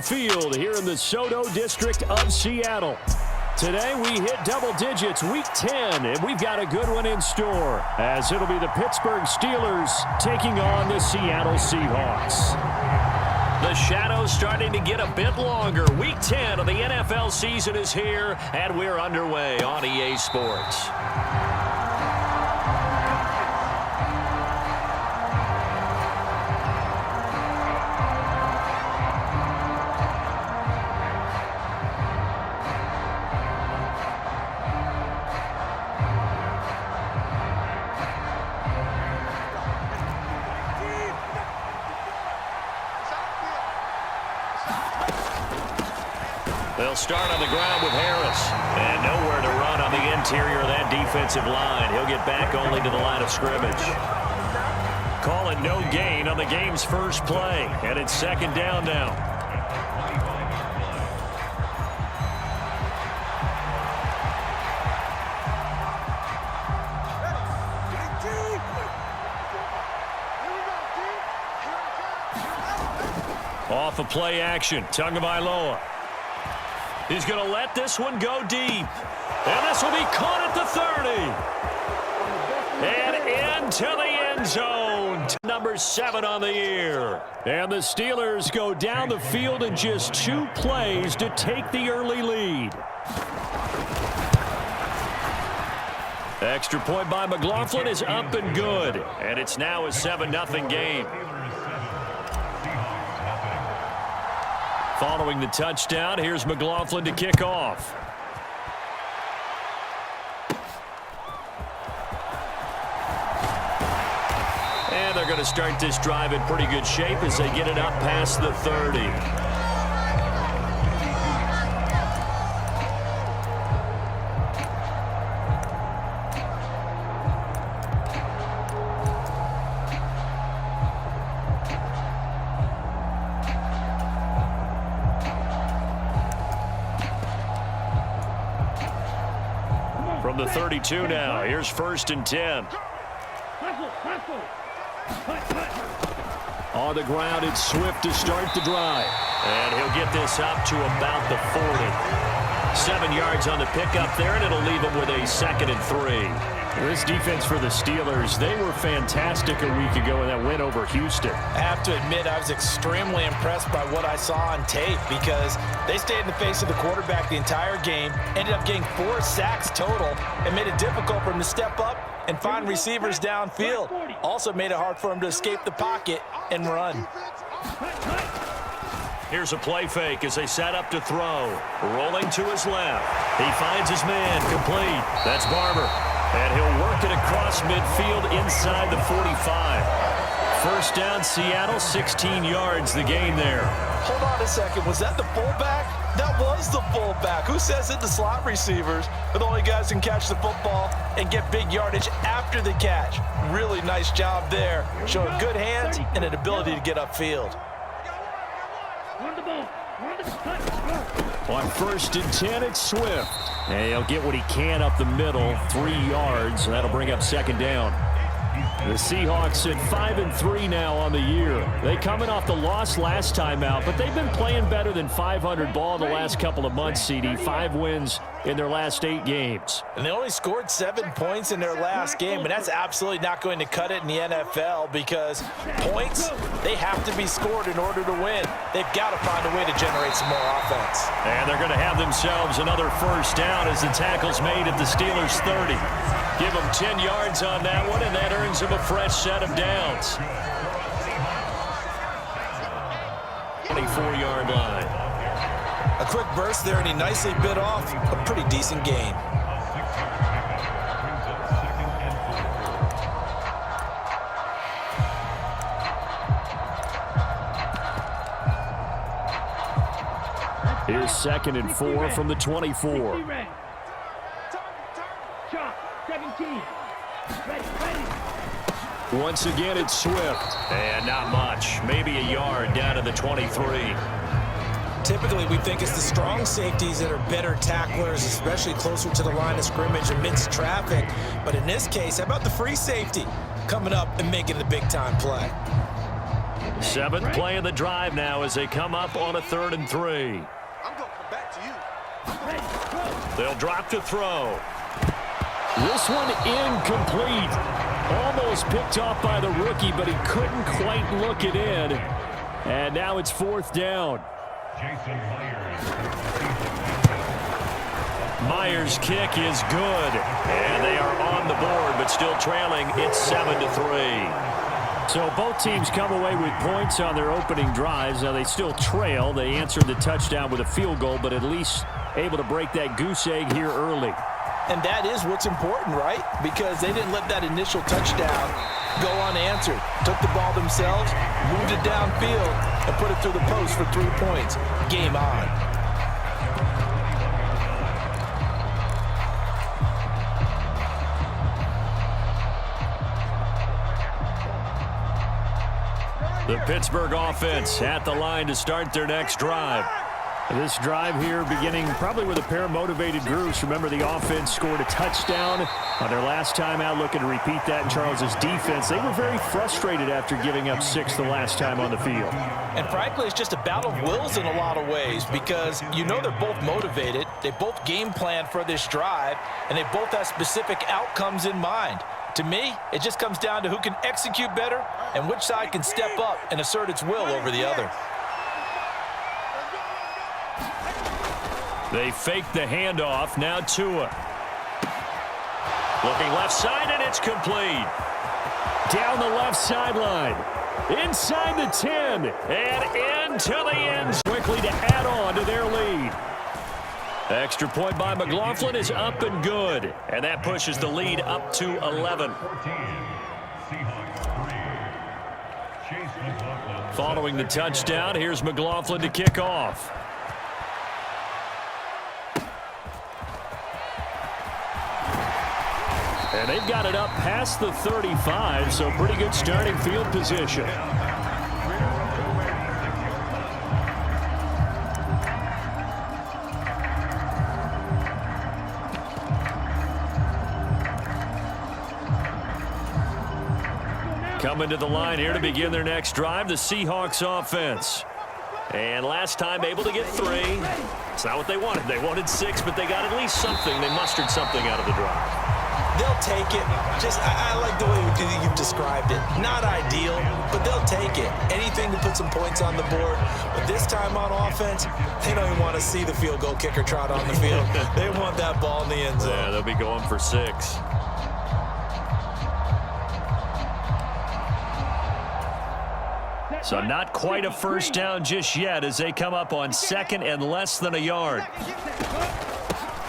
Field here in the Soto district of Seattle. Today we hit double digits, week 10, and we've got a good one in store, as it'll be the Pittsburgh Steelers taking on the Seattle Seahawks. The shadow's starting to get a bit longer. Week 10 of the NFL season is here, and we're underway on EA Sports. They'll start on the ground with Harris. And nowhere to run on the interior of that defensive line. He'll get back only to the line of scrimmage. Call it no gain on the game's first play. And it's second down now. Off of play action. Tagovailoa. He's going to let this one go deep. And this will be caught at the 30. And into the end zone. Number 7 on the year. And the Steelers go down the field in just 2 plays to take the early lead. Extra point by McLaughlin is up and good. And it's now a 7-0 game. Following the touchdown, here's McLaughlin to kick off. And they're going to start this drive in pretty good shape as they get it up past the 30. From the 32 now, here's 1st and 10. On the ground, it's Swift to start the drive. And he'll get this up to about the 40. 7 yards on the pickup there, and it'll leave him with a 2nd and 3. This defense for the Steelers, they were fantastic a week ago in that win over Houston. I have to admit, I was extremely impressed by what I saw on tape because they stayed in the face of the quarterback the entire game, ended up getting 4 sacks total, and made it difficult for him to step up and find receivers downfield. Also made it hard for him to escape the pocket and run. Here's a play fake as they set up to throw. Rolling to his left. He finds his man complete. That's Barber. And he'll work it across midfield inside the 45. First down, Seattle, 16 yards the gain there. Hold on a second. Was that the fullback? That was the fullback. Who says it? The slot receivers are the only guys who can catch the football and get big yardage after the catch. Really nice job there. Showing good hands and an ability to get upfield. On 1st and 10, it's Swift. And he'll get what he can up the middle, 3 yards. That'll bring up 2nd down. The Seahawks at 5-3 now on the year. They coming off the loss last time out, but they've been playing better than 500 ball in the last couple of months, CD. 5 wins in their last 8 games. And they only scored 7 points in their last game, and that's absolutely not going to cut it in the NFL because points, they have to be scored in order to win. They've got to find a way to generate some more offense. And they're going to have themselves another first down as the tackle's made at the Steelers' 30. Give them 10 yards on that one, and that earns them a fresh set of downs. 24-yard line. A quick burst there, and he nicely bit off a pretty decent gain. Here's 2nd and 4 from the 24. Once again, it's Swift. And not much. Maybe a yard down to the 23. Typically, we think it's the strong safeties that are better tacklers, especially closer to the line of scrimmage amidst traffic. But in this case, how about the free safety coming up and making the big-time play? Seventh play of the drive now as they come up on a 3rd and 3. I'm going to come back to you. They'll drop to throw. This one incomplete. Almost picked off by the rookie, but he couldn't quite look it in. And now it's 4th down. Myers' kick is good. And they are on the board, but still trailing. It's 7-3. So both teams come away with points on their opening drives. Now they still trail. They answered the touchdown with a field goal, but at least able to break that goose egg here early. And that is what's important, right? Because they didn't let that initial touchdown go unanswered. Took the ball themselves, moved it downfield, and put it through the post for 3 points. Game on. The Pittsburgh offense at the line to start their next drive. This drive here beginning probably with a pair of motivated groups. Remember, the offense scored a touchdown on their last time out, looking to repeat that in Charles's defense. They were very frustrated after giving up 6 the last time on the field. And frankly, it's just a battle of wills in a lot of ways because you know they're both motivated. They both game plan for this drive, and they both have specific outcomes in mind. To me, it just comes down to who can execute better and which side can step up and assert its will over the other. They fake the handoff. Now Tua. Looking left side, and it's complete. Down the left sideline. Inside the 10. And into the end. Quickly to add on to their lead. Extra point by McLaughlin is up and good. And that pushes the lead up to 11. Following the touchdown, here's McLaughlin to kick off. And they've got it up past the 35, so pretty good starting field position. Coming to the line here to begin their next drive, the Seahawks offense. And last time able to get 3. It's not what they wanted. They wanted 6, but they got at least something. They mustered something out of the drive. They'll take it. I like the way you've described it. Not ideal, but they'll take it. Anything to put some points on the board. But this time on offense, they don't even want to see the field goal kicker trot on the field. They want that ball in the end zone. Yeah, they'll be going for 6. So not quite a first down just yet as they come up on 2nd and less than a yard.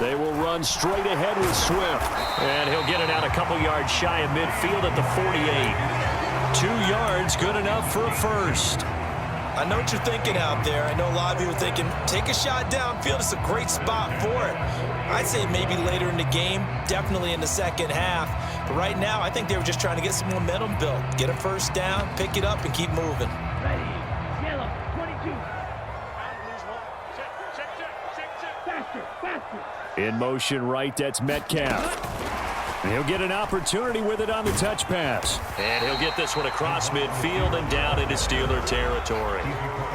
They will run straight ahead with Swift. And he'll get it out a couple yards shy of midfield at the 48. 2 yards, good enough for a first. I know what you're thinking out there. I know a lot of you are thinking, take a shot downfield. It's a great spot for it. I'd say maybe later in the game, definitely in the second half. But right now, I think they were just trying to get some momentum built. Get a first down, pick it up, and keep moving. Ready, yellow, 22. Faster. In motion right, that's Metcalf. And he'll get an opportunity with it on the touch pass. And he'll get this one across midfield and down into Steeler territory.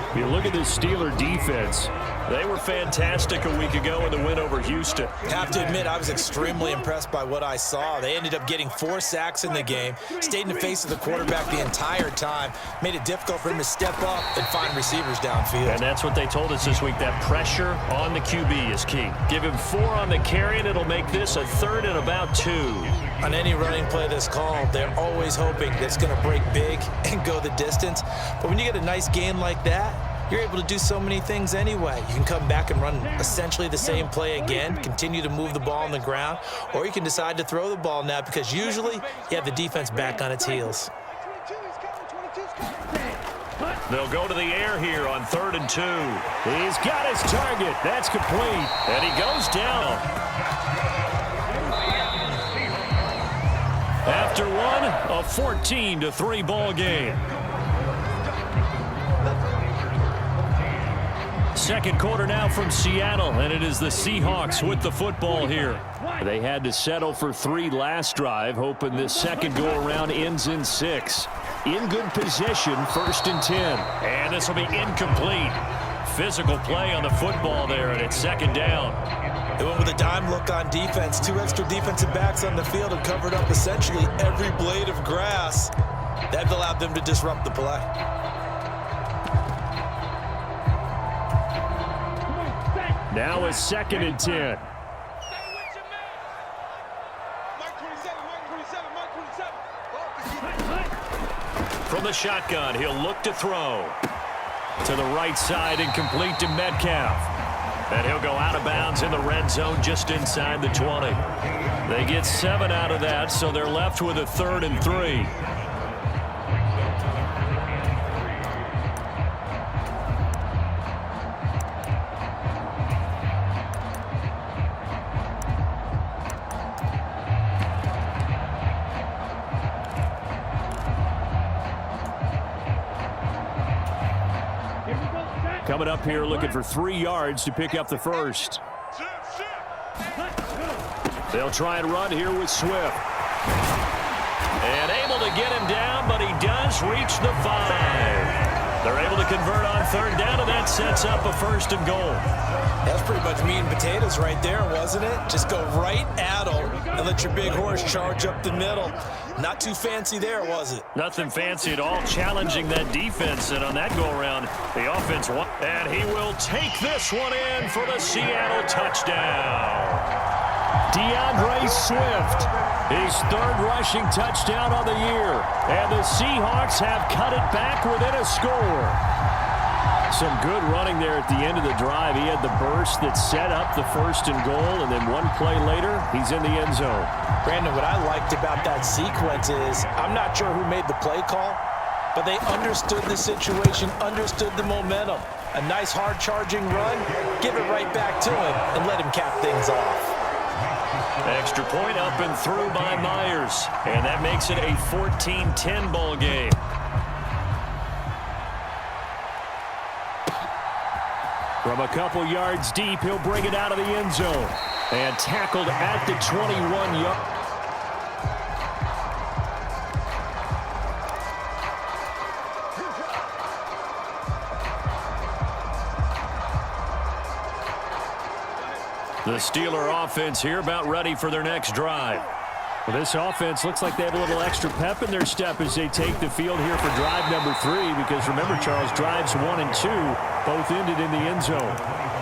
If you look at this Steeler defense, they were fantastic a week ago in the win over Houston. Have to admit, I was extremely impressed by what I saw. They ended up getting 4 sacks in the game, stayed in the face of the quarterback the entire time, made it difficult for him to step up and find receivers downfield. And that's what they told us this week, that pressure on the QB is key. Give him 4 on the carry, and it'll make this a 3rd and about 2. On any running play that's called, they're always hoping that it's going to break big and go the distance. But when you get a nice game like that, you're able to do so many things anyway. You can come back and run essentially the same play again, continue to move the ball on the ground, or you can decide to throw the ball now because usually you have the defense back on its heels. They'll go to the air here on 3rd and 2. He's got his target. That's complete. And he goes down. After one, a 14-3 ball game. Second quarter now from Seattle, and it is the Seahawks with the football here. They had to settle for 3 last drive, hoping this second go-around ends in 6. in good position, 1st and 10. And this will be incomplete. Physical play on the football there, and it's 2nd down. They went with a dime look on defense. 2 extra defensive backs on the field and covered up essentially every blade of grass. That allowed them to disrupt the play. Now a 2nd and 10. From the shotgun, he'll look to throw. To the right side and complete to Metcalf. And he'll go out of bounds in the red zone just inside the 20. They get 7 out of that, so they're left with a 3rd and 3. Coming up here looking for 3 yards to pick up the first. They'll try and run here with Swift. And able to get him down, but he does reach the 5. They're able to convert on 3rd down, and that sets up a 1st and goal. That's pretty much meat and potatoes right there, wasn't it? Just go right at them and let your big horse charge up the middle. Not too fancy there, was it? Nothing fancy at all, challenging that defense, and on that go-around, the offense won. And he will take this one in for the Seattle touchdown. DeAndre Swift, his 3rd rushing touchdown on the year. And the Seahawks have cut it back within a score. Some good running there at the end of the drive. He had the burst that set up the 1st and goal, and then one play later, he's in the end zone. Brandon, what I liked about that sequence is I'm not sure who made the play call, but they understood the situation, understood the momentum. A nice hard-charging run, give it right back to him, and let him cap things off. Extra point up and through by Myers, and that makes it a 14-10 ball game. From a couple yards deep, he'll bring it out of the end zone. And tackled at the 21-yard. The Steeler offense here about ready for their next drive. Well, this offense looks like they have a little extra pep in their step as they take the field here for drive number 3, because remember, Charles, drives 1 and 2 both ended in the end zone.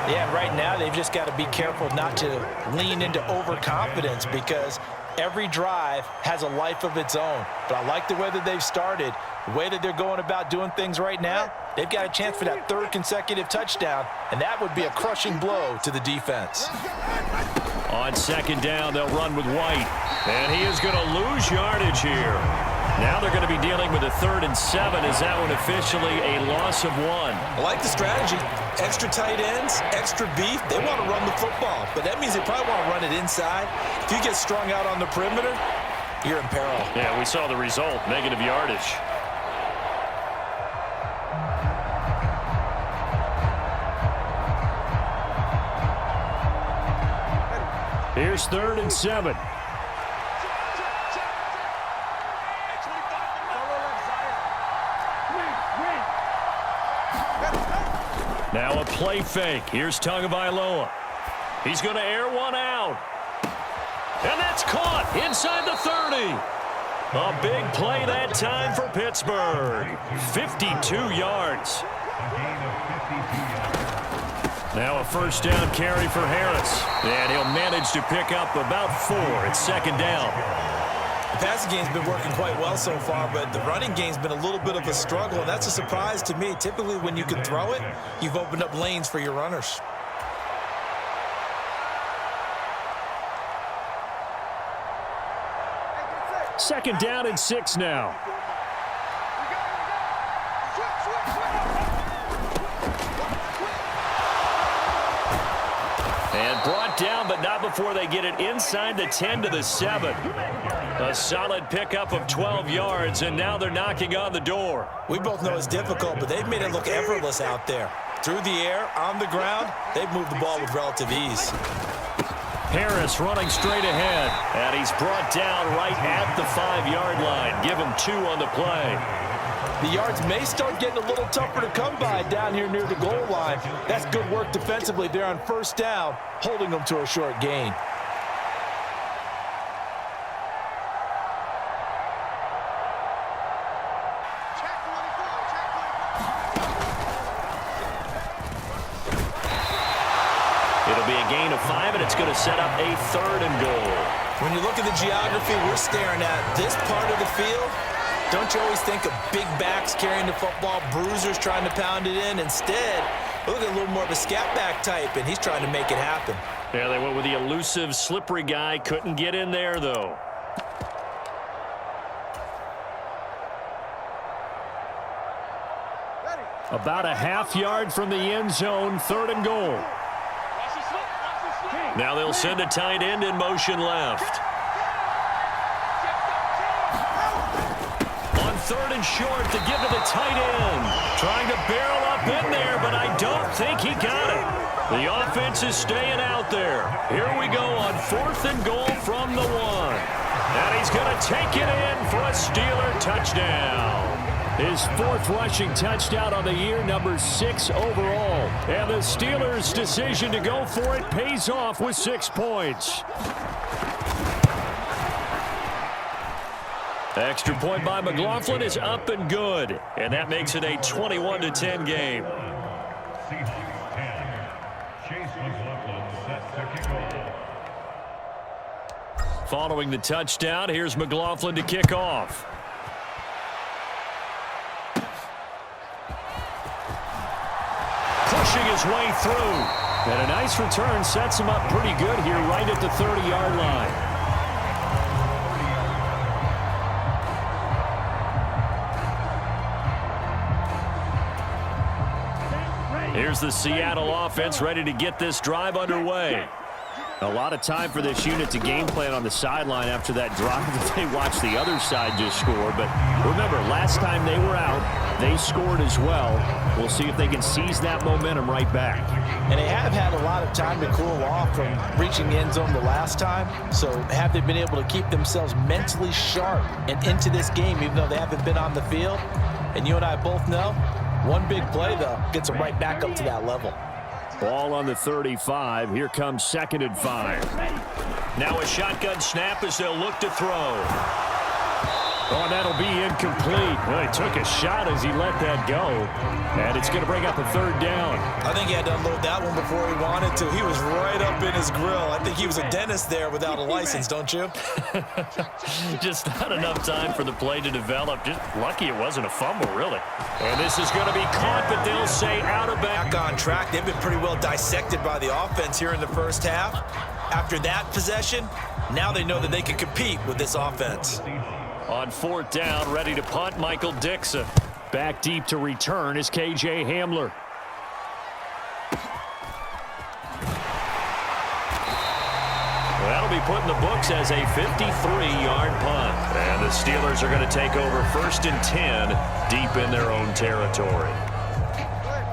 Yeah, right now they've just got to be careful not to lean into overconfidence, because every drive has a life of its own. But I like the way that they've started, the way that they're going about doing things right now. They've got a chance for that 3rd consecutive touchdown, and that would be a crushing blow to the defense. On 2nd down, they'll run with White. And he is going to lose yardage here. Now they're going to be dealing with a 3rd and 7. Is that one officially a loss of 1? I like the strategy. Extra tight ends, extra beef. They want to run the football, but that means they probably want to run it inside. If you get strung out on the perimeter, you're in peril. Yeah, we saw the result, negative yardage. Here's 3rd and 7. Now a play fake. Here's Tagovailoa. He's going to air one out. And that's caught inside the 30. A big play that time for Pittsburgh. 52 yards. Now a 1st down carry for Harris. And he'll manage to pick up about 4. It's 2nd down. The passing game's been working quite well so far, but the running game's been a little bit of a struggle, and that's a surprise to me. Typically, when you can throw it, you've opened up lanes for your runners. Second down and 6 now. And brought down, but not before they get it inside the 10 to the 7. A solid pickup of 12 yards, and now they're knocking on the door. We both know it's difficult, but they've made it look effortless out there. Through the air, on the ground, they've moved the ball with relative ease. Harris running straight ahead. And he's brought down right at the 5-yard line. Give him 2 on the play. The yards may start getting a little tougher to come by down here near the goal line. That's good work defensively there on first down, holding them to a short gain. It'll be a gain of 5, and it's going to set up a 3rd and goal. When you look at the geography we're staring at, this part of the field, don't you always think of big backs carrying the football, bruisers trying to pound it in? Instead, look at a little more of a scat back type, and he's trying to make it happen. Yeah, they went with the elusive, slippery guy. Couldn't get in there, though. About a half-yard from the end zone, 3rd and goal. Now they'll send a tight end in motion left. On 3rd and short to give to the tight end. Trying to barrel up in there, but I don't think he got it. The offense is staying out there. Here we go on 4th and goal from the 1. And he's going to take it in for a Steeler touchdown. His 4th rushing touchdown on the year, number 6 overall. And the Steelers' decision to go for it pays off with 6 points. Extra point by McLaughlin is up and good. And that makes it a 21-10 game. Following the touchdown, here's McLaughlin to kick off. Pushing his way through. And a nice return sets him up pretty good here right at the 30-yard line. Here's the Seattle offense ready to get this drive underway. A lot of time for this unit to game plan on the sideline after that drive that they watched the other side just score. But remember, last time they were out, they scored as well. We'll see if they can seize that momentum right back. And they have had a lot of time to cool off from reaching the end zone the last time. So have they been able to keep themselves mentally sharp and into this game, even though they haven't been on the field? And you and I both know, one big play, though, gets them right back up to that level. Ball on the 35. Here comes 2nd and 5. Now a shotgun snap as they'll look to throw. Oh, that'll be incomplete. Well, he took a shot as he let that go. And it's going to bring up a 3rd down. I think he had to unload that one before he wanted to. He was right up in his grill. I think he was a dentist there without a license, don't you? Just not enough time for the play to develop. Just lucky it wasn't a fumble, really. And this is going to be caught, but they'll say out of bounds. Back on track. They've been pretty well dissected by the offense here in the first half. After that possession, now they know that they can compete with this offense. On 4th down, ready to punt, Michael Dixon. Back deep to return is K.J. Hamler. That'll be put in the books as a 53-yard punt. And the Steelers are going to take over 1st and 10 deep in their own territory.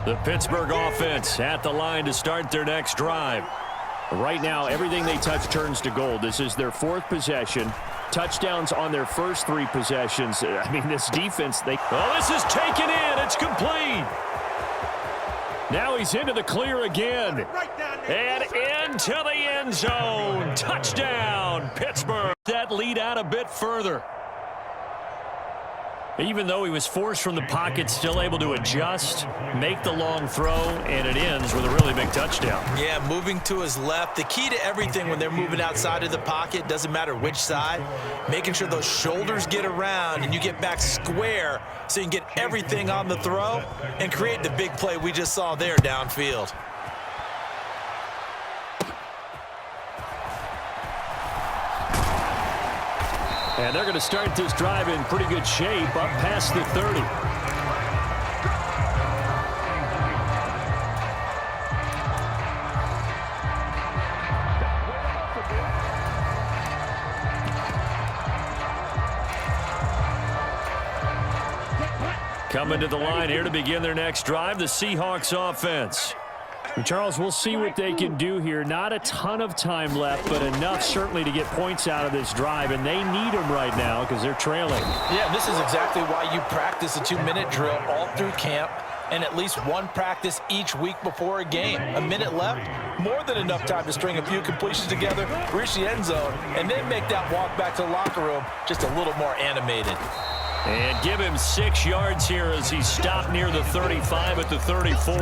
The Pittsburgh offense at the line to start their next drive. Right now, everything they touch turns to gold. This is their 4th possession. Touchdowns on their first 3 possessions. I mean, this defense, this is taken in. It's complete. Now he's into the clear again. And into the end zone. Touchdown, Pittsburgh. That lead out a bit further. Even though he was forced from the pocket, still able to adjust, make the long throw, and it ends with a really big touchdown. Yeah, moving to his left. The key to everything when they're moving outside of the pocket, doesn't matter which side, making sure those shoulders get around and you get back square so you can get everything on the throw and create the big play we just saw there downfield. And they're going to start this drive in pretty good shape up past the 30. Coming to the line here to begin their next drive, the Seahawks offense. Charles, we'll see what they can do here. Not a ton of time left, but enough certainly to get points out of this drive, and they need them right now because they're trailing. Yeah, this is exactly why you practice a 2-minute drill all through camp and at least one practice each week before a game. A minute left, more than enough time to string a few completions together, reach the end zone, and then make that walk back to the locker room just a little more animated. And give him 6 yards here as he stopped near the 35 at the 34.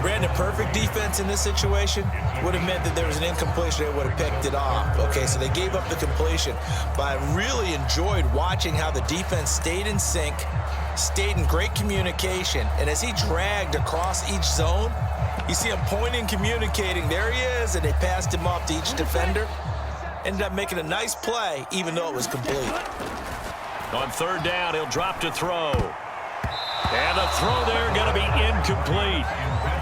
Brandon, perfect defense in this situation would have meant that there was an incompletion. They would have picked it off. Okay, so they gave up the completion. But I really enjoyed watching how the defense stayed in sync, stayed in great communication. And as he dragged across each zone, you see him pointing, communicating. There he is, and they passed him off to each defender. Ended up making a nice play, even though it was complete. On 3rd down, he'll drop to throw. And the throw there going to be incomplete.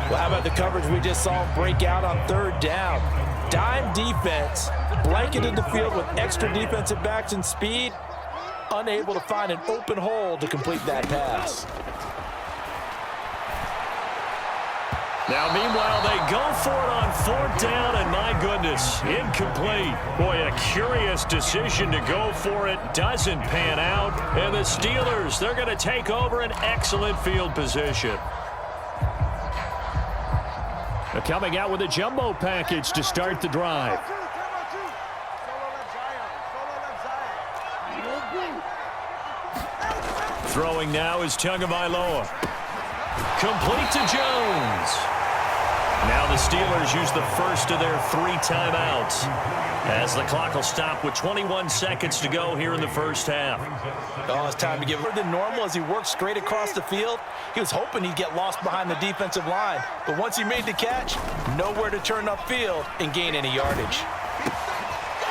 Well, how about the coverage we just saw break out on 3rd down? Dime defense, blanketed the field with extra defensive backs and speed, unable to find an open hole to complete that pass. Now, meanwhile, they go for it on 4th down, and my goodness, incomplete. Boy, a curious decision to go for it. Doesn't pan out. And the Steelers, they're going to take over an excellent field position. They're coming out with a jumbo package to start the drive. Throwing now is Tagovailoa. Complete to Jones. Now the Steelers use the first of their 3 timeouts as the clock will stop with 21 seconds to go here in the first half. Oh, it's time to give more than normal as he worked straight across the field. He was hoping he'd get lost behind the defensive line, but once he made the catch, nowhere to turn upfield and gain any yardage.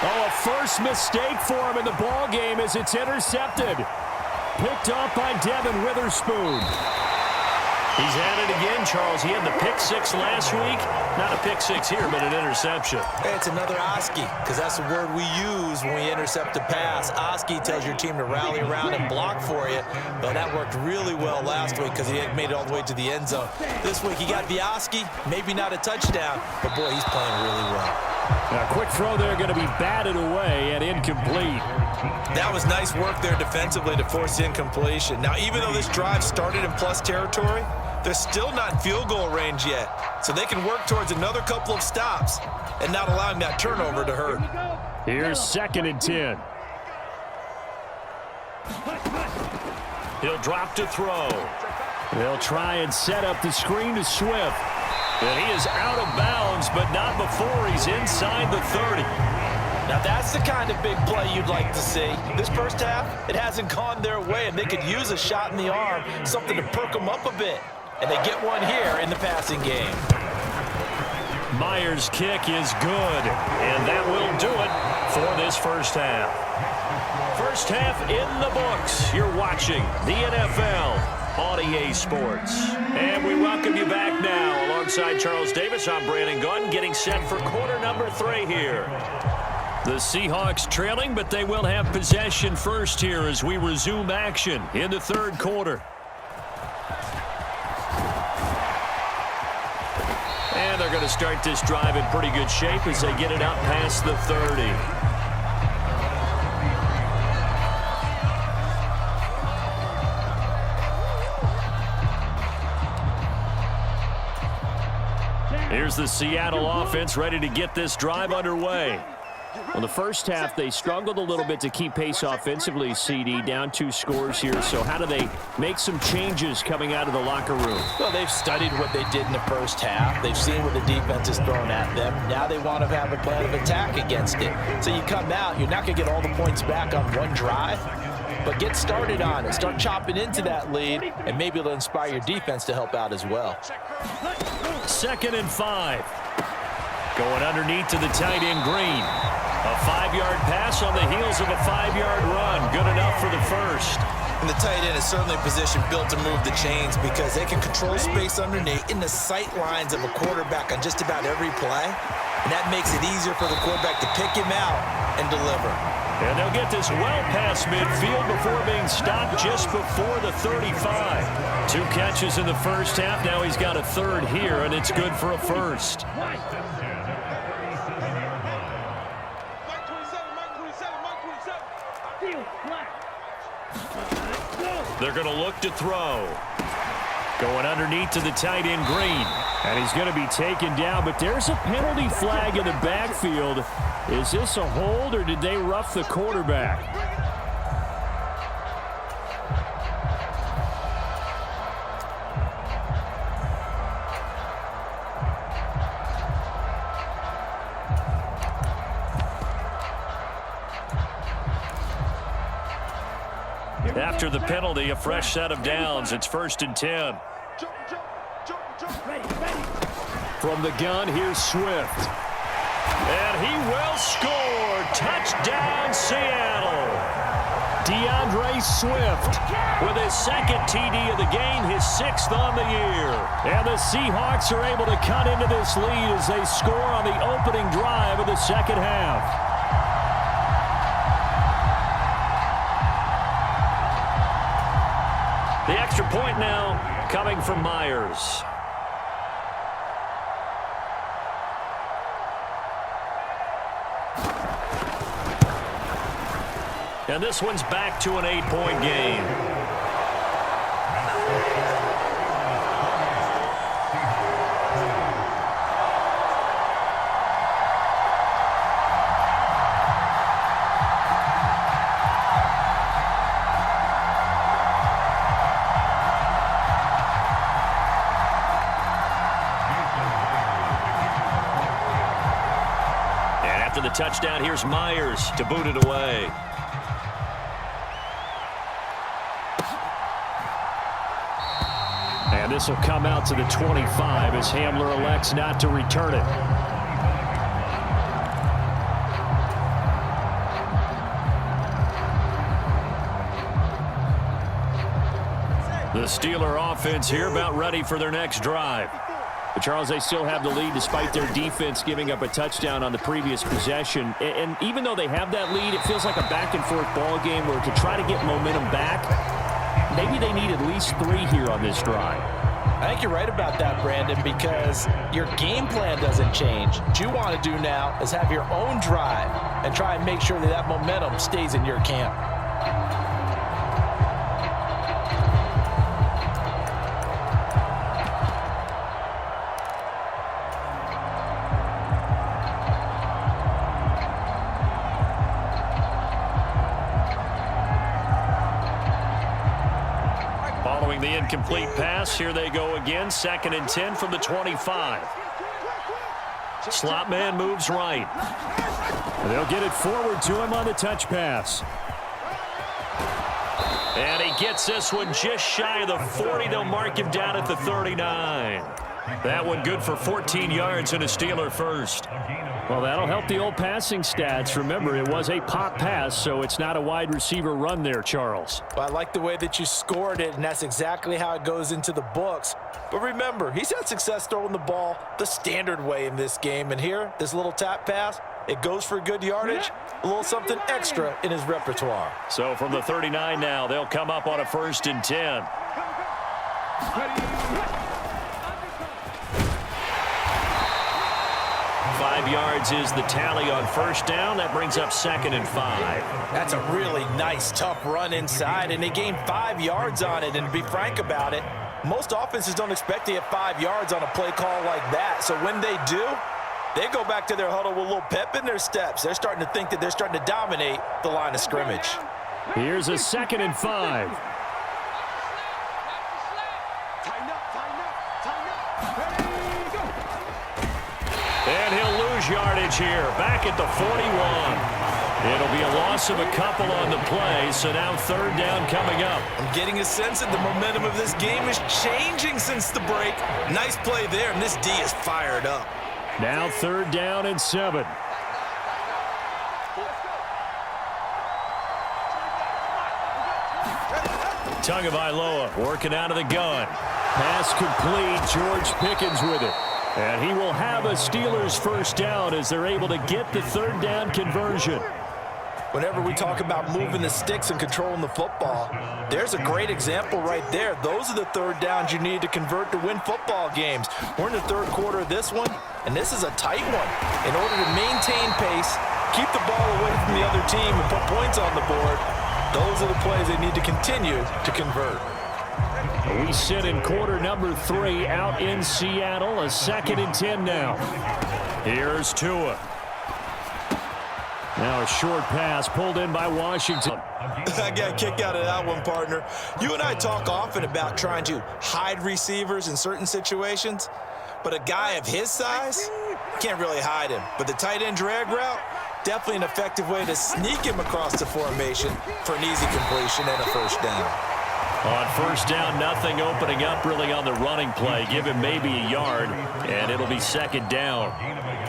Oh, a first mistake for him in the ball game as it's intercepted. Picked off by Devin Witherspoon. He's had it again, Charles. He had the pick 6 last week. Not a pick 6 here, but an interception. Hey, it's another Oski, because that's the word we use when we intercept a pass. Oski tells your team to rally around and block for you. But that worked really well last week because he had made it all the way to the end zone. This week he got the Oski, maybe not a touchdown, but boy, he's playing really well. Now, a quick throw there going to be batted away and incomplete. That was nice work there defensively to force the incompletion. Now, even though this drive started in plus territory, they're still not in field goal range yet. So they can work towards another couple of stops and not allowing that turnover to hurt. Here's 2nd and 10. He'll drop to throw. They'll try and set up the screen to Swift. And he is out of bounds, but not before he's inside the 30. Now that's the kind of big play you'd like to see. This first half, it hasn't gone their way, and they could use a shot in the arm, something to perk them up a bit. And they get one here in the passing game. Myers' kick is good, and that will do it for this first half. First half in the books. You're watching the NFL on EA Sports. And we welcome you back now. Alongside Charles Davis, I'm Brandon Gunn, getting set for quarter number 3 here. The Seahawks trailing, but they will have possession first here as we resume action in the 3rd quarter. And they're going to start this drive in pretty good shape as they get it up past the 30. Here's the Seattle offense ready to get this drive underway. Well, the first half, they struggled a little bit to keep pace offensively, CD, down 2 scores here. So how do they make some changes coming out of the locker room? Well, they've studied what they did in the first half. They've seen what the defense is throwing at them. Now they want to have a plan of attack against it. So you come out, you're not going to get all the points back on one drive, but get started on it. Start chopping into that lead, and maybe it'll inspire your defense to help out as well. 2nd and 5. Going underneath to the tight end, Green. A 5-yard pass on the heels of a 5-yard run. Good enough for the first. And the tight end is certainly a position built to move the chains because they can control space underneath in the sight lines of a quarterback on just about every play. And that makes it easier for the quarterback to pick him out and deliver. And they'll get this well past midfield before being stopped just before the 35. 2 catches in the first half. Now he's got a third here, and it's good for a first. Mike 27, Mike 27, Mike 27. Steal, flat. They're going to look to throw. Going underneath to the tight end, Green. And he's going to be taken down, but there's a penalty flag in the backfield. Is this a hold, or did they rough the quarterback? After the penalty, a fresh set of downs. It's 1st and 10. Ready, ready. From the gun, here's Swift. And he will score. Touchdown, Seattle. DeAndre Swift With his 2nd TD of the game, his 6th on the year. And the Seahawks are able to cut into this lead as they score on the opening drive of the second half. The extra point now coming from Myers. And this one's back to an 8-point game. And after the touchdown, here's Myers to boot it away. And this will come out to the 25 as Hamler elects not to return it. The Steeler offense here about ready for their next drive. But Charles, they still have the lead despite their defense giving up a touchdown on the previous possession. And even though they have that lead, it feels like a back-and-forth ball game where to try to get momentum back, maybe they need at least 3 here on this drive. I think you're right about that, Brandon, because your game plan doesn't change. What you want to do now is have your own drive and try and make sure that that momentum stays in your camp. Following the incomplete pass, here they go again. 2nd and 10 from the 25. Slot man moves right. And they'll get it forward to him on the touch pass. And he gets this one just shy of the 40. They'll mark him down at the 39. That one good for 14 yards and a Steeler first. Well, that'll help the old passing stats. Remember, it was a pop pass, so it's not a wide receiver run there, Charles. Well, I like the way that you scored it, and that's exactly how it goes into the books. But remember, he's had success throwing the ball the standard way in this game. And here, this little tap pass, it goes for good yardage, a little something extra in his repertoire. So from the 39 now, they'll come up on a 1st and 10. 5 yards is the tally on 1st down. That brings up 2nd and 5. That's a really nice, tough run inside, and they gained 5 yards on it. And to be frank about it, most offenses don't expect to get 5 yards on a play call like that. So when they do, they go back to their huddle with a little pep in their steps. They're starting to think that they're starting to dominate the line of scrimmage. Here's a 2nd and 5. And he'll lose yardage here, back at the 41. It'll be a loss of a couple on the play, so now 3rd down coming up. I'm getting a sense that the momentum of this game is changing since the break. Nice play there, and this D is fired up. Now 3rd down and 7. Tagovailoa working out of the gun. Pass complete. George Pickens with it. And he will have a Steelers 1st down as they're able to get the 3rd down conversion. whenever we talk about moving the sticks and controlling the football, there's a great example right there. Those are the third downs you need to convert to win football games. We're in the third quarter of this one, and this is a tight one. In order to maintain pace, keep the ball away from the other team, and put points on the board, those are the plays they need to continue to convert. We sit in quarter number 3 out in Seattle. A 2nd and 10 now. Here's Tua. Now a short pass pulled in by Washington. I got a kick out of that one, partner. You and I talk often about trying to hide receivers in certain situations, but a guy of his size, can't really hide him. But the tight end drag route, definitely an effective way to sneak him across the formation for an easy completion and a first down. On first down, nothing opening up really on the running play. Give him maybe a yard, and it'll be 2nd down.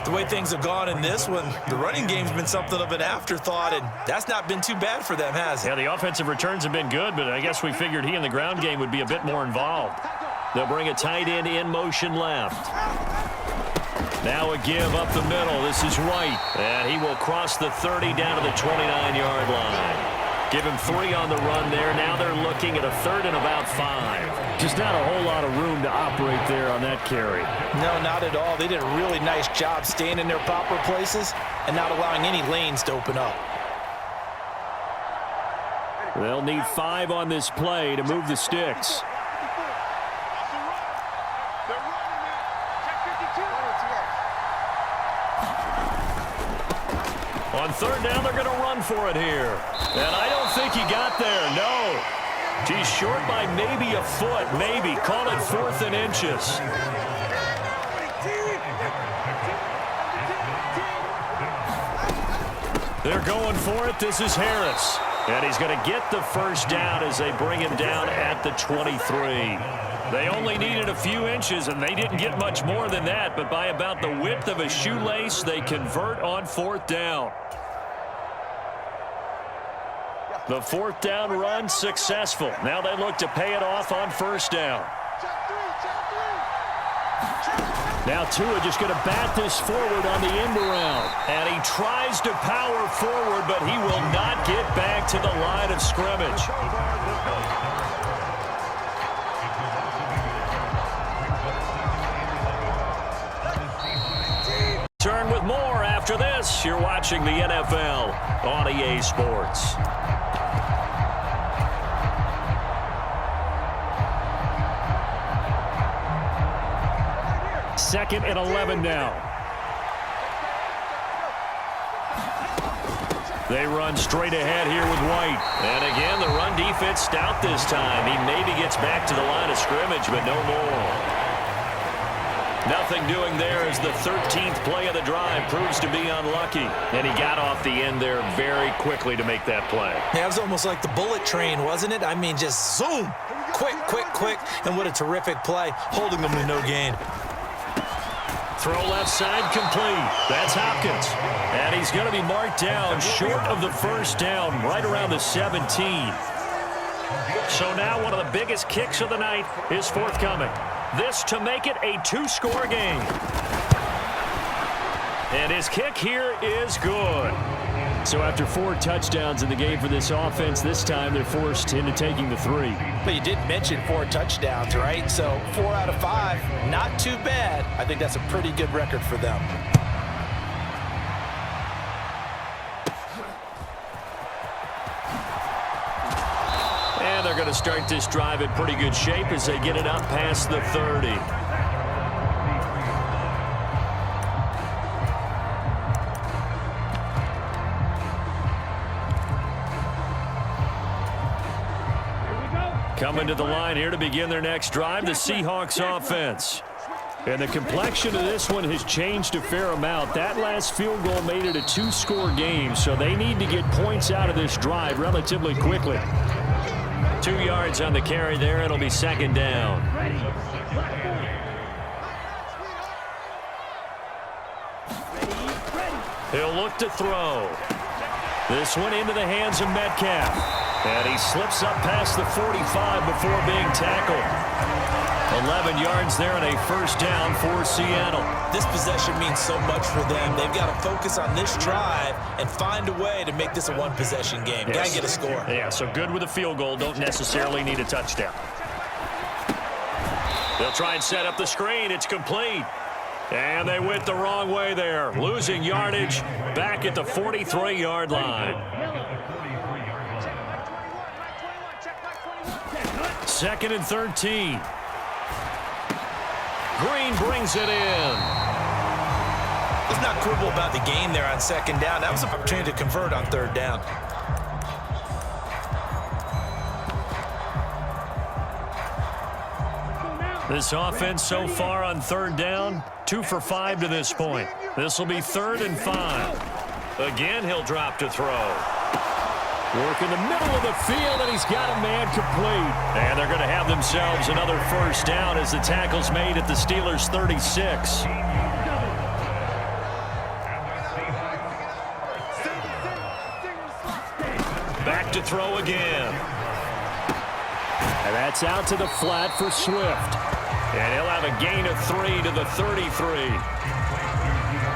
The way things have gone in this one, the running game's been something of an afterthought, and that's not been too bad for them, has it? Yeah, the offensive returns have been good, but I guess we figured he in the ground game would be a bit more involved. They'll bring a tight end in motion left. Now a give up the middle. This is White, and he will cross the 30 down to the 29-yard line. Give him 3 on the run there. Now they're looking at a 3rd and about 5. Just not a whole lot of room to operate there on that carry. No, not at all. They did a really nice job staying in their proper places and not allowing any lanes to open up. They'll need 5 on this play to move the sticks. On 3rd down, they're going to run for it here. And I don't think he got there, no. He's short by maybe a foot, maybe. Call it 4th and inches. They're going for it. This is Harris. And he's going to get the first down as they bring him down at the 23. They only needed a few inches, and they didn't get much more than that. But by about the width of a shoelace, they convert on 4th down. The 4th down run successful. Now they look to pay it off on 1st down. Now Tua just going to bat this forward on the end around. And he tries to power forward, but he will not get back to the line of scrimmage. Turn with more after this. You're watching the NFL on EA Sports. Second and 11 now. They run straight ahead here with White. And again, the run defense stout this time. He maybe gets back to the line of scrimmage, but no more. Nothing doing there as the 13th play of the drive proves to be unlucky. And he got off the end there very quickly to make that play. Yeah, it was almost like the bullet train, wasn't it? I mean, just zoom. Quick, quick, quick. And what a terrific play, holding them to no gain. Throw left side complete. That's Hopkins. And he's going to be marked down short of the first down, right around the 17. So now one of the biggest kicks of the night is forthcoming. This to make it a 2-score game. And his kick here is good. So after 4 touchdowns in the game for this offense, this time they're forced into taking the 3. But you did mention 4 touchdowns, right? So 4 out of 5, not too bad. I think that's a pretty good record for them. And they're going to start this drive in pretty good shape as they get it up past the 30. Coming to the line here to begin their next drive, the Seahawks offense. And the complexion of this one has changed a fair amount. That last field goal made it a 2-score game, so they need to get points out of this drive relatively quickly. 2 yards on the carry there. It'll be 2nd down. He'll look to throw. This one into the hands of Metcalf. And he slips up past the 45 before being tackled. 11 yards there and a first down for Seattle. This possession means so much for them. They've got to focus on this drive and find a way to make this a one-possession game. Yes. Got to get a score. Yeah, so good with a field goal. Don't necessarily need a touchdown. They'll try and set up the screen. It's complete. And they went the wrong way there. Losing yardage back at the 43-yard line. 2nd and 13. Green brings it in. Let's not quibble about the game there on 2nd down. That was an opportunity to convert on 3rd down. This offense so far on 3rd down, 2 for 5 to this point. This will be 3rd and 5. Again, he'll drop to throw. Work in the middle of the field, and he's got a man complete. And they're going to have themselves another first down as the tackle's made at the Steelers' 36. Back to throw again. And that's out to the flat for Swift. And he'll have a gain of 3 to the 33.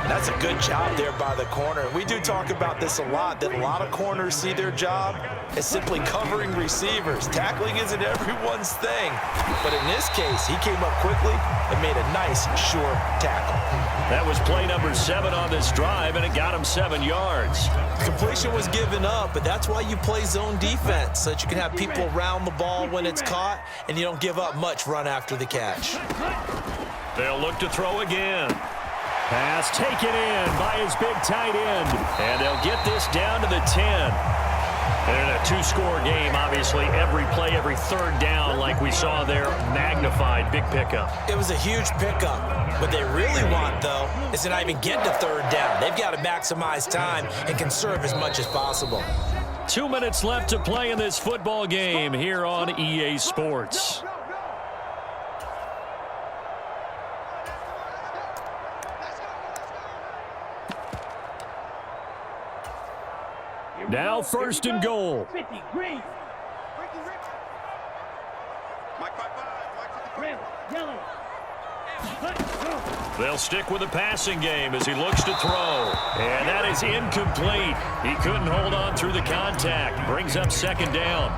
That's a good job there by the corner. We do talk about this a lot, that a lot of corners see their job as simply covering receivers. Tackling isn't everyone's thing. But in this case, he came up quickly and made a nice, sure tackle. That was play number 7 on this drive, and it got him 7 yards. Completion was given up, but that's why you play zone defense, so that you can have people around the ball when it's caught, and you don't give up much run after the catch. They'll look to throw again. Pass taken in by his big tight end. And they'll get this down to the 10. And in a 2-score game, obviously, every play, every 3rd down, like we saw there, magnified. Big pickup. It was a huge pickup. What they really want, though, is to not even get to 3rd down. They've got to maximize time and conserve as much as possible. 2 minutes left to play in this football game here on EA Sports. Now 1st and goal. 50, green. Red, yellow. They'll stick with the passing game as he looks to throw. And that is incomplete. He couldn't hold on through the contact. Brings up 2nd down.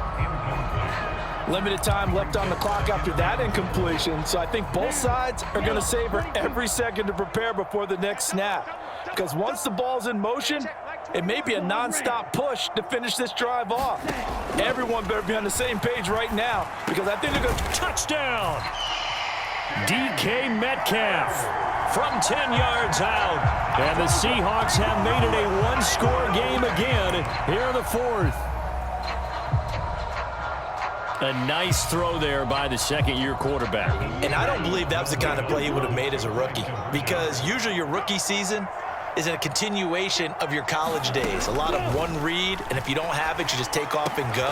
Limited time left on the clock after that incompletion, so I think both sides are going to savor every second to prepare before the next snap. Because once the ball's in motion, it may be a non-stop push to finish this drive off. Everyone better be on the same page right now, because I think they're going to... Touchdown! DK Metcalf from 10 yards out. And the Seahawks have made it a 1-score game again here in the 4th. A nice throw there by the 2nd-year quarterback. And I don't believe that was the kind of play he would have made as a rookie, because usually your rookie season is a continuation of your college days. A lot of one read, and if you don't have it, you just take off and go.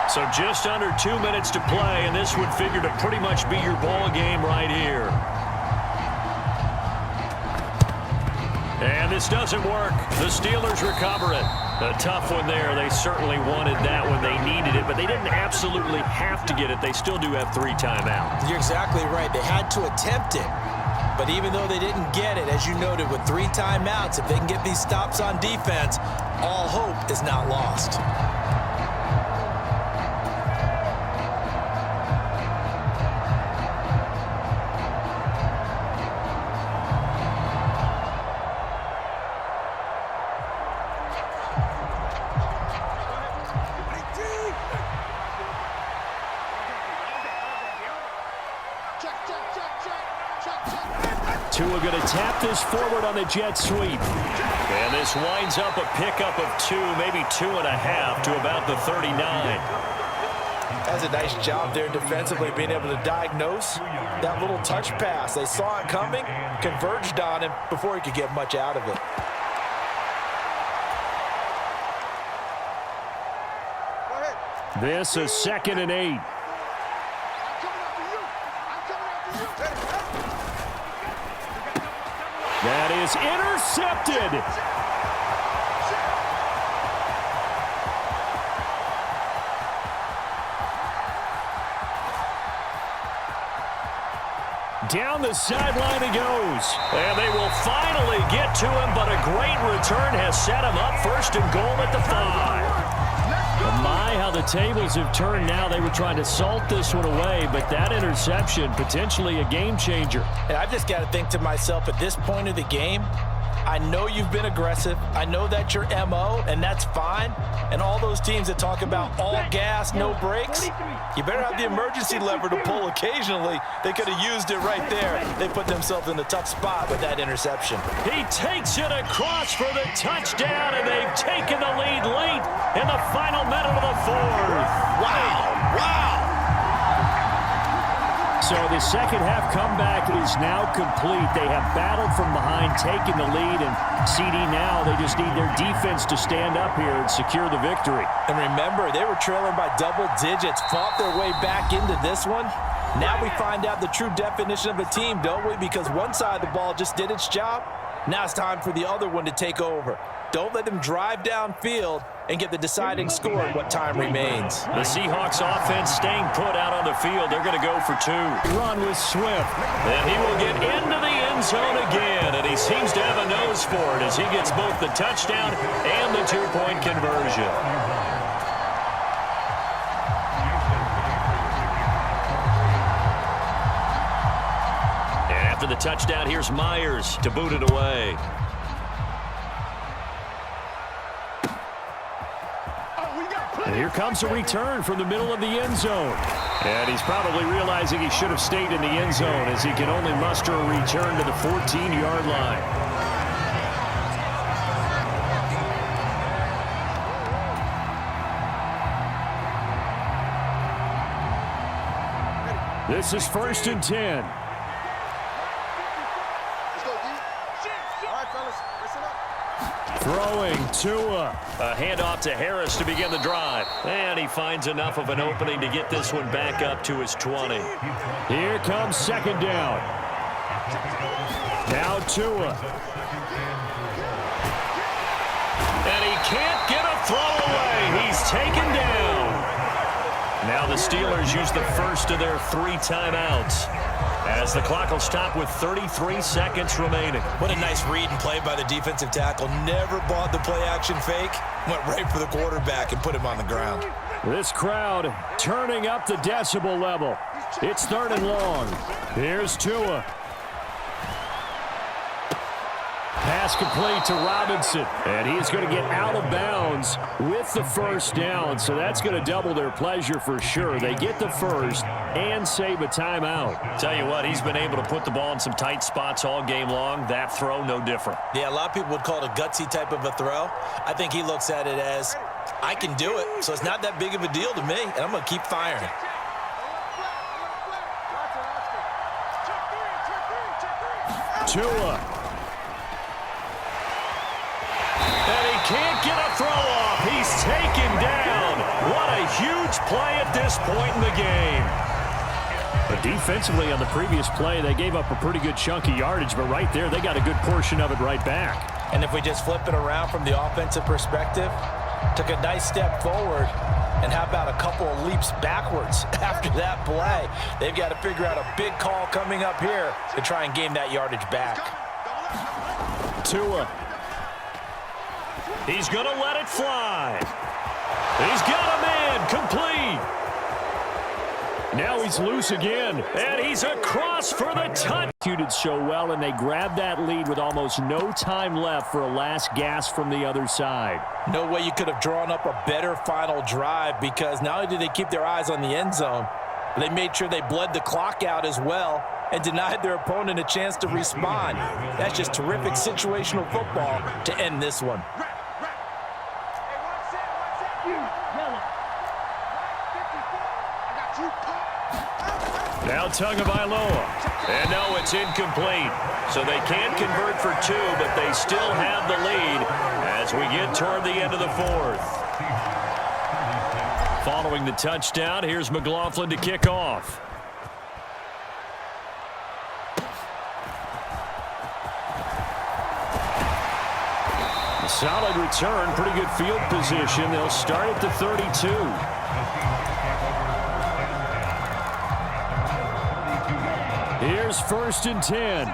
So just under 2 minutes to play, and this would figure to pretty much be your ball game right here. And this doesn't work. The Steelers recover it. A tough one there. They certainly wanted that when they needed it, but they didn't absolutely have to get it. They still do have 3 timeouts. You're exactly right. They had to attempt it. But even though they didn't get it, as you noted, with 3 timeouts, if they can get these stops on defense, all hope is not lost. Tua going to tap this forward on the jet sweep. And this winds up a pickup of 2, maybe 2.5 to about the 39. That's a nice job there defensively, being able to diagnose that little touch pass. They saw it coming, converged on him before he could get much out of it. This is 2nd and 8. That is intercepted. Down the sideline he goes. And they will finally get to him, but a great return has set him up first and goal at the 5. My, how the tables have turned now. They were trying to salt this one away, but that interception, potentially a game changer. And I've just got to think to myself, at this point of the game, I know you've been aggressive. I know that's your MO, and that's fine. And all those teams that talk about all gas, no brakes, you better have the emergency lever to pull occasionally. They could have used it right there. They put themselves in a tough spot with that interception. He takes it across for the touchdown, and they've taken the lead late in the final minute of the 4th. Wow, wow. So the second half comeback is now complete. They have battled from behind, taken the lead, and CD now they just need their defense to stand up here and secure the victory. And remember, they were trailing by double digits, fought their way back into this one. Now we find out the true definition of a team, don't we? Because one side of the ball just did its job. Now it's time for the other one to take over. Don't let them drive downfield and get the deciding score in what time remains. The Seahawks offense staying put out on the field. They're going to go for 2. Run with Swift. And he will get into the end zone again, and he seems to have a nose for it as he gets both the touchdown and the 2-point conversion. And after the touchdown, here's Myers to boot it away. And here comes a return from the middle of the end zone. And he's probably realizing he should have stayed in the end zone as he can only muster a return to the 14-yard line. This is 1st and 10. Throwing Tua. A handoff to Harris to begin the drive. And he finds enough of an opening to get this one back up to his 20. Here comes 2nd down. Now Tua. And he can't get a throw away. He's taken down. Now the Steelers use the first of their 3 timeouts, as the clock will stop with 33 seconds remaining. What a nice read and play by the defensive tackle. Never bought the play-action fake. Went right for the quarterback and put him on the ground. This crowd turning up the decibel level. It's 3rd and long. Here's Tua. Pass complete to Robinson. And he's going to get out of bounds with the 1st down. So that's going to double their pleasure for sure. They get the first and save a timeout. Tell you what, he's been able to put the ball in some tight spots all game long. That throw, no different. Yeah, a lot of people would call it a gutsy type of a throw. I think he looks at it as, I can do it, so it's not that big of a deal to me, and I'm going to keep firing. Tua. And he can't get a throw off. He's taken down. What a huge play at this point in the game. But defensively on the previous play, they gave up a pretty good chunk of yardage, but right there, they got a good portion of it right back. And if we just flip it around from the offensive perspective, took a nice step forward, and how about a couple of leaps backwards after that play? They've got to figure out a big call coming up here to try and gain that yardage back. Tua. He's going to let it fly. He's got a man complete. Now he's loose again. And he's across for the touch. Executed so well, and they grabbed that lead with almost no time left for a last gasp from the other side. No way you could have drawn up a better final drive, because not only did they keep their eyes on the end zone, they made sure they bled the clock out as well and denied their opponent a chance to respond. That's just terrific situational football to end this one. Now Tagovailoa. And no, it's incomplete. So they can't convert for 2, but they still have the lead as we get toward the end of the 4th. Following the touchdown, here's McLaughlin to kick off. A solid return, pretty good field position. They'll start at the 32. Here's 1st and 10.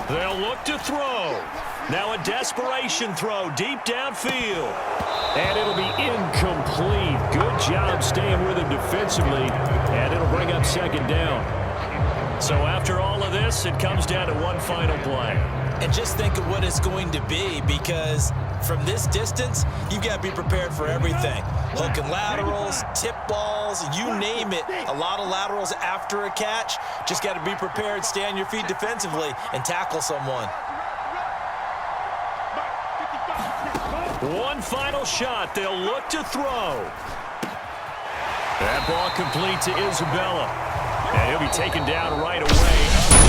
They'll look to throw. Now a desperation throw deep downfield. And it'll be incomplete. Good job staying with him defensively. And it'll bring up 2nd down. So after all of this, it comes down to one final play. And just think of what it's going to be, because from this distance, you've got to be prepared for everything. Hook and laterals, tip balls, you name it. A lot of laterals after a catch. Just got to be prepared, stay on your feet defensively, and tackle someone. One final shot. They'll look to throw. That ball complete to Isabella. And he'll be taken down right away.